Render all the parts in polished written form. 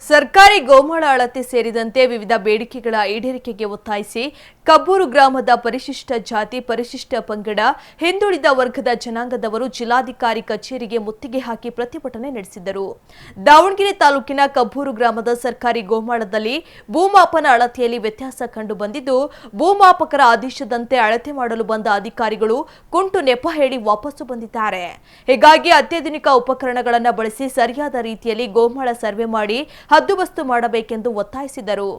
ಸರ್ಕಾರಿ ಗೋಮಾಳ ಅಳತೆ ಸೇರಿದಂತೆ ವಿವಿಧ ಬೇಡಿಕೆಗಳ ಈಡೇರಿಕೆಗೆ ಒತ್ತಾಯಿಸಿ ಕಬ್ಬೂರು ಗ್ರಾಮದ ಪರಿಶಿಷ್ಟ ಜಾತಿ ಪರಿಶಿಷ್ಟ ಪಂಗಡ ಹಿಂದುಳಿದ ವರ್ಗದ ಜನಾಂಗದವರು ಜಿಲ್ಲಾಧಿಕಾರಿ ಕಚೇರಿಗೆ ಮುತ್ತಿಗೆ ಹಾಕಿ ಪ್ರತಿಭಟನೆ ನಡೆಸಿದರು. ದಾವಣಗೆರೆ ತಾಲೂಕಿನ ಕಬ್ಬೂರು ಗ್ರಾಮದ ಸರ್ಕಾರಿ ಗೋಮಾಳದಲ್ಲಿ ಭೂಮಾಪನ ಅಳತೆಯಲ್ಲಿ ವ್ಯತ್ಯಾಸ ಕಂಡು ಬಂದಿದ್ದು, ಭೂಮಾಪಕರ ಆದೇಶದಂತೆ ಅಳತೆ ಮಾಡಲು ಬಂದ ಅಧಿಕಾರಿಗಳು ಕುಂಟು ನೆಪ ಹೇಳಿ ವಾಪಸ್ಸು ಬಂದಿದ್ದಾರೆ. ಹೀಗಾಗಿ ಅತ್ಯಾಧುನಿಕ ಉಪಕರಣಗಳನ್ನು ಬಳಸಿ ಸರಿಯಾದ ರೀತಿಯಲ್ಲಿ ಗೋಮಾಳ ಸರ್ವೆ ಮಾಡಿ ಹದ್ದುಬಸ್ತು ಮಾಡಬೇಕೆಂದು ಒತ್ತಾಯಿಸಿದರು.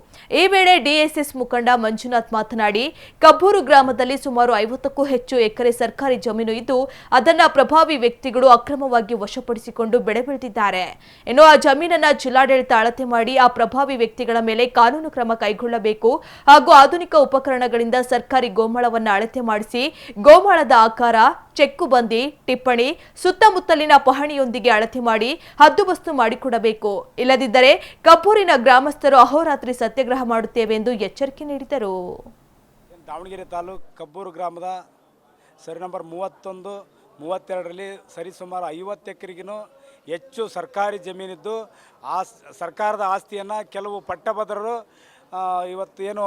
ಈ ವೇಳೆ ಡಿಎಸ್ಎಸ್ ಮುಖಂಡ ಮಂಜುನಾಥ್ ಮಾತನಾಡಿ, ಕಬ್ಬೂರು ಗ್ರಾಮದಲ್ಲಿ ಸುಮಾರು 50ಕ್ಕೂ ಹೆಚ್ಚು ಎಕರೆ ಸರ್ಕಾರಿ ಜಮೀನು ಇದ್ದು, ಅದನ್ನ ಪ್ರಭಾವಿ ವ್ಯಕ್ತಿಗಳು ಅಕ್ರಮವಾಗಿ ವಶಪಡಿಸಿಕೊಂಡು ಬೆಳೆ ಬೆಳೆದಿದ್ದಾರೆ. ಇನ್ನು ಆ ಜಮೀನನ್ನ ಜಿಲ್ಲಾಡಳಿತ ಅಳತೆ ಮಾಡಿ ಆ ಪ್ರಭಾವಿ ವ್ಯಕ್ತಿಗಳ ಮೇಲೆ ಕಾನೂನು ಕ್ರಮ ಕೈಗೊಳ್ಳಬೇಕು ಹಾಗೂ ಆಧುನಿಕ ಉಪಕರಣಗಳಿಂದ ಸರ್ಕಾರಿ ಗೋಮಾಳವನ್ನು ಅಳತೆ ಮಾಡಿಸಿ ಗೋಮಾಳದ ಆಕಾರ, ಚೆಕ್ಕುಬಂದಿ, ಟಿಪ್ಪಣಿ, ಸುತ್ತಮುತ್ತಲಿನ ಪಹಣಿಯೊಂದಿಗೆ ಅಳತೆ ಮಾಡಿ ಹದ್ದುಬಸ್ತು ಮಾಡಿಕೊಡಬೇಕು. ಇಲ್ಲದಿದ್ದರೆ ಕಬ್ಬೂರಿನ ಗ್ರಾಮಸ್ಥರು ಅಹೋರಾತ್ರಿ ಸತ್ಯಾಗ್ರಹ ಮಾಡುತ್ತೇವೆ ಎಂದು ಎಚ್ಚರಿಕೆ ನೀಡಿದರು. ದಾವಣಗೆರೆ ತಾಲೂಕು ಕಬ್ಬೂರು ಗ್ರಾಮದ ಸರಿ ನಂಬರ್ 31, 32ರಲ್ಲಿ ಸರಿಸುಮಾರು 50 ಎಕರೆಗಿನೂ ಹೆಚ್ಚು ಸರ್ಕಾರಿ ಜಮೀನಿದ್ದು ಆ ಸರ್ಕಾರದ ಆಸ್ತಿಯನ್ನು ಕೆಲವು ಪಟ್ಟಭದ್ರರು ಇವತ್ತೇನು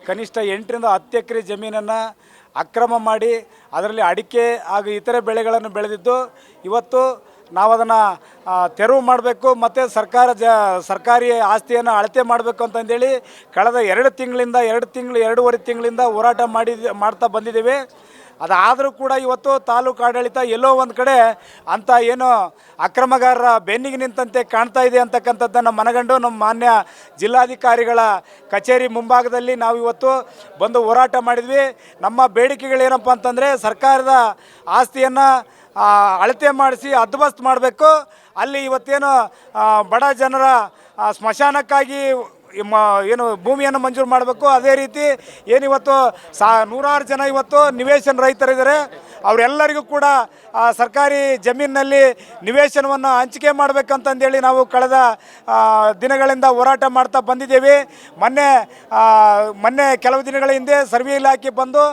ಕನಿಷ್ಠ 8ರಿಂದ 10 ಎಕರೆ ಜಮೀನನ್ನು ಅಕ್ರಮ ಮಾಡಿ ಅದರಲ್ಲಿ ಅಡಿಕೆ ಹಾಗೂ ಇತರೆ ಬೆಳೆಗಳನ್ನು ಬೆಳೆದಿದ್ದು, ಇವತ್ತು ನಾವು ಅದನ್ನು ತೆರವು ಮಾಡಬೇಕು ಮತ್ತು ಸರ್ಕಾರಿ ಆಸ್ತಿಯನ್ನು ಅಳತೆ ಮಾಡಬೇಕು ಅಂತಂದೇಳಿ ಕಳೆದ 2 ತಿಂಗಳಿಂದ 2.5 ತಿಂಗಳಿಂದ ಹೋರಾಟ ಮಾಡ್ತಾ ಬಂದಿದ್ದೇವೆ. ಅದಾದರೂ ಕೂಡ ಇವತ್ತು ತಾಲೂಕು ಆಡಳಿತ ಎಲ್ಲೋ ಒಂದು ಕಡೆ ಅಂಥ ಏನು ಅಕ್ರಮಗಾರರ ಬೆನ್ನಿಗೆ ನಿಂತಂತೆ ಕಾಣ್ತಾ ಇದೆ ಅಂತಕ್ಕಂಥದ್ದನ್ನು ಮನಗಂಡು ನಮ್ಮ ಮಾನ್ಯ ಜಿಲ್ಲಾಧಿಕಾರಿಗಳ ಕಚೇರಿ ಮುಂಭಾಗದಲ್ಲಿ ನಾವು ಇವತ್ತು ಬಂದು ಹೋರಾಟ ಮಾಡಿದ್ವಿ. ನಮ್ಮ ಬೇಡಿಕೆಗಳೇನಪ್ಪ ಅಂತಂದರೆ, ಸರ್ಕಾರದ ಆಸ್ತಿಯನ್ನು ಅಳತೆ ಮಾಡಿಸಿ ಹದ್ದುಬಸ್ತು ಮಾಡಬೇಕು. ಅಲ್ಲಿ ಇವತ್ತೇನು ಬಡ ಜನರ ಸ್ಮಶಾನಕ್ಕಾಗಿ ಏನು ಭೂಮಿಯನ್ನು ಮಂಜೂರು ಮಾಡಬೇಕು. ಅದೇ ರೀತಿ ಏನಿವತ್ತು ನೂರಾರು ಜನ ಇವತ್ತು ನಿವೇಶನ ರೈತರಿದ್ದಾರೆ, ಅವರೆಲ್ಲರಿಗೂ ಕೂಡ ಸರ್ಕಾರಿ ಜಮೀನಿನಲ್ಲಿ ನಿವೇಶನವನ್ನು ಹಂಚಿಕೆ ಮಾಡಬೇಕಂತಂದೇಳಿ ನಾವು ಕಳೆದ ದಿನಗಳಿಂದ ಹೋರಾಟ ಮಾಡ್ತಾ ಬಂದಿದ್ದೇವೆ. ಮೊನ್ನೆ ಕೆಲವು ದಿನಗಳ ಹಿಂದೆ ಸರ್ವೆ ಇಲಾಖೆ ಬಂದು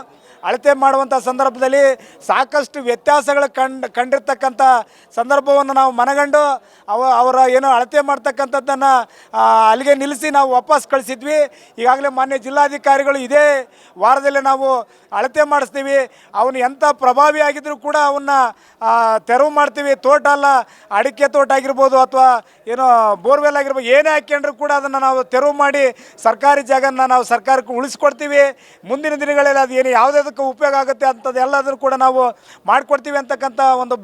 ಅಳತೆ ಮಾಡುವಂಥ ಸಂದರ್ಭದಲ್ಲಿ ಸಾಕಷ್ಟು ವ್ಯತ್ಯಾಸಗಳು ಕಂಡಿರ್ತಕ್ಕಂಥ ಸಂದರ್ಭವನ್ನು ನಾವು ಮನಗಂಡು ಅವರ ಏನು ಅಳತೆ ಮಾಡ್ತಕ್ಕಂಥದ್ದನ್ನು ಅಲ್ಲಿಗೆ ನಿಲ್ಲಿಸಿ ನಾವು ವಾಪಸ್ ಕಳಿಸಿದ್ವಿ. ಈಗಾಗಲೇ ಮಾನ್ಯ ಜಿಲ್ಲಾಧಿಕಾರಿಗಳು ಇದೇ ವಾರದಲ್ಲೇ ನಾವು ಅಳತೆ ಮಾಡಿಸ್ತೀವಿ, ಅವನು ಎಂಥ ಪ್ರಭಾವಿ ಆಗಿದ್ದರೂ ಕೂಡ ಅವನ್ನ ತೆರವು ಮಾಡ್ತೀವಿ. ತೋಟ ಅಲ್ಲ, ಅಡಿಕೆ ತೋಟ ಆಗಿರ್ಬೋದು ಅಥವಾ ಏನೋ ಬೋರ್ವೆಲ್ ಆಗಿರ್ಬೋದು, ಏನೇ ಹಾಕ್ಯಂಡ್ರೂ ಕೂಡ ಅದನ್ನು ನಾವು ತೆರವು ಮಾಡಿ ಸರ್ಕಾರಿ ಜಾಗನ ನಾವು ಸರ್ಕಾರಕ್ಕೆ ಉಳಿಸ್ಕೊಡ್ತೀವಿ. ಮುಂದಿನ ದಿನಗಳಲ್ಲಿ ಅದು ಏನು ಯಾವುದಕ್ಕೆ ಉಪಯೋಗ ಆಗುತ್ತೆ ಅಂಥದ್ದು ಎಲ್ಲದನ್ನು ಕೂಡ ನಾವು ಮಾಡಿಕೊಡ್ತೀವಿ ಅಂತಕ್ಕಂಥ ಒಂದು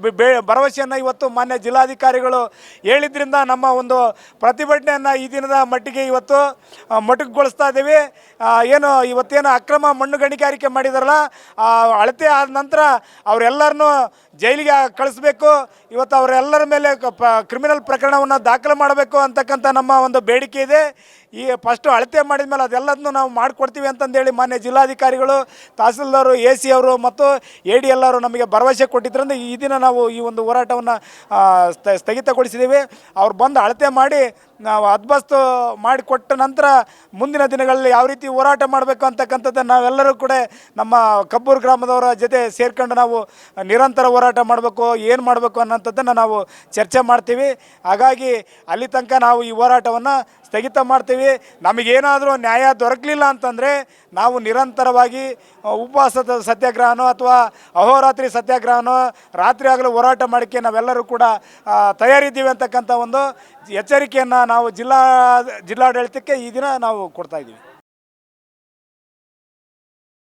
ಭರವಸೆಯನ್ನು ಇವತ್ತು ಮಾನ್ಯ ಜಿಲ್ಲಾಧಿಕಾರಿಗಳು ಹೇಳಿದ್ರಿಂದ ನಮ್ಮ ಒಂದು ಪ್ರತಿಭಟನೆಯನ್ನು ಈ ದಿನದ ಮಟ್ಟಿಗೆ ಇವತ್ತು ಮೊಟಕುಗೊಳಿಸ್ತಾ ಇದ್ದೀವಿ. ಏನು ಇವತ್ತೇನು ಅಕ್ರಮ ಮಣ್ಣು ಗಣಿಗಾರಿಕೆ ಮಾಡಿದಾರಲ್ಲ, ಅಳತೆ ಆದ ನಂತರ ಅವರೆಲ್ಲರನ್ನೂ ಜೈಲಿಗೆ ಕಳಿಸ್ಬೇಕು. ಇವತ್ತು ಅವರೆಲ್ಲರ ಮೇಲೆ ಕ್ರಿಮಿನಲ್ ಪ್ರಕರಣವನ್ನು ದಾಖಲೆ ಮಾಡಬೇಕು ಅಂತಕ್ಕಂಥ ನಮ್ಮ ಒಂದು ಬೇಡಿಕೆ ಇದೆ. ಈ ಫಸ್ಟು ಅಳತೆ ಮಾಡಿದ ಮೇಲೆ ಅದೆಲ್ಲದನ್ನು ನಾವು ಮಾಡಿಕೊಡ್ತೀವಿ ಅಂತಂದೇಳಿ ಮಾನ್ಯ ಜಿಲ್ಲಾಧಿಕಾರಿಗಳು, ತಹಸೀಲ್ದಾರು, AC ಅವರು ಮತ್ತು AD ಎಲ್ಲರೂ ನಮಗೆ ಭರವಸೆ ಕೊಟ್ಟಿದ್ದರಿಂದ ಈ ದಿನ ನಾವು ಈ ಒಂದು ಹೋರಾಟವನ್ನು ಸ್ಥಗಿತಗೊಳಿಸಿದ್ದೀವಿ. ಅವ್ರು ಬಂದು ಅಳತೆ ಮಾಡಿ ನಾವು ಹದ್ದುಬಸ್ತು ಮಾಡಿಕೊಟ್ಟ ನಂತರ ಮುಂದಿನ ದಿನಗಳಲ್ಲಿ ಯಾವ ರೀತಿ ಹೋರಾಟ ಮಾಡಬೇಕು ಅಂತಕ್ಕಂಥದ್ದನ್ನು ನಾವೆಲ್ಲರೂ ಕೂಡ ನಮ್ಮ ಕಬ್ಬೂರು ಗ್ರಾಮದವರ ಜೊತೆ ಸೇರ್ಕೊಂಡು ನಾವು ನಿರಂತರ ಹೋರಾಟ ಮಾಡಬೇಕು, ಏನು ಮಾಡಬೇಕು ಅನ್ನೋಂಥದ್ದನ್ನು ನಾವು ಚರ್ಚೆ ಮಾಡ್ತೀವಿ. ಹಾಗಾಗಿ ಅಲ್ಲಿ ತನಕ ನಾವು ಈ ಹೋರಾಟವನ್ನು ಸ್ಥಗಿತ ಮಾಡ್ತೀವಿ. ನಮಗೇನಾದರೂ ನ್ಯಾಯ ದೊರಕಲಿಲ್ಲ ಅಂತಂದರೆ ನಾವು ನಿರಂತರವಾಗಿ ಉಪವಾಸದ ಸತ್ಯಾಗ್ರಹನೋ ಅಥವಾ ಅಹೋರಾತ್ರಿ ಸತ್ಯಾಗ್ರಹನೋ, ರಾತ್ರಿ ಆಗಲೂ ಹೋರಾಟ ಮಾಡೋಕ್ಕೆ ನಾವೆಲ್ಲರೂ ಕೂಡ ತಯಾರಿದ್ದೀವಿ ಅಂತಕ್ಕಂಥ ಒಂದು ಎಚ್ಚರಿಕೆಯನ್ನು ನಾವು ಜಿಲ್ಲಾಡಳಿತಕ್ಕೆ ಈ ದಿನ ನಾವು ಕೊಡ್ತಾ ಇದ್ದೀವಿ.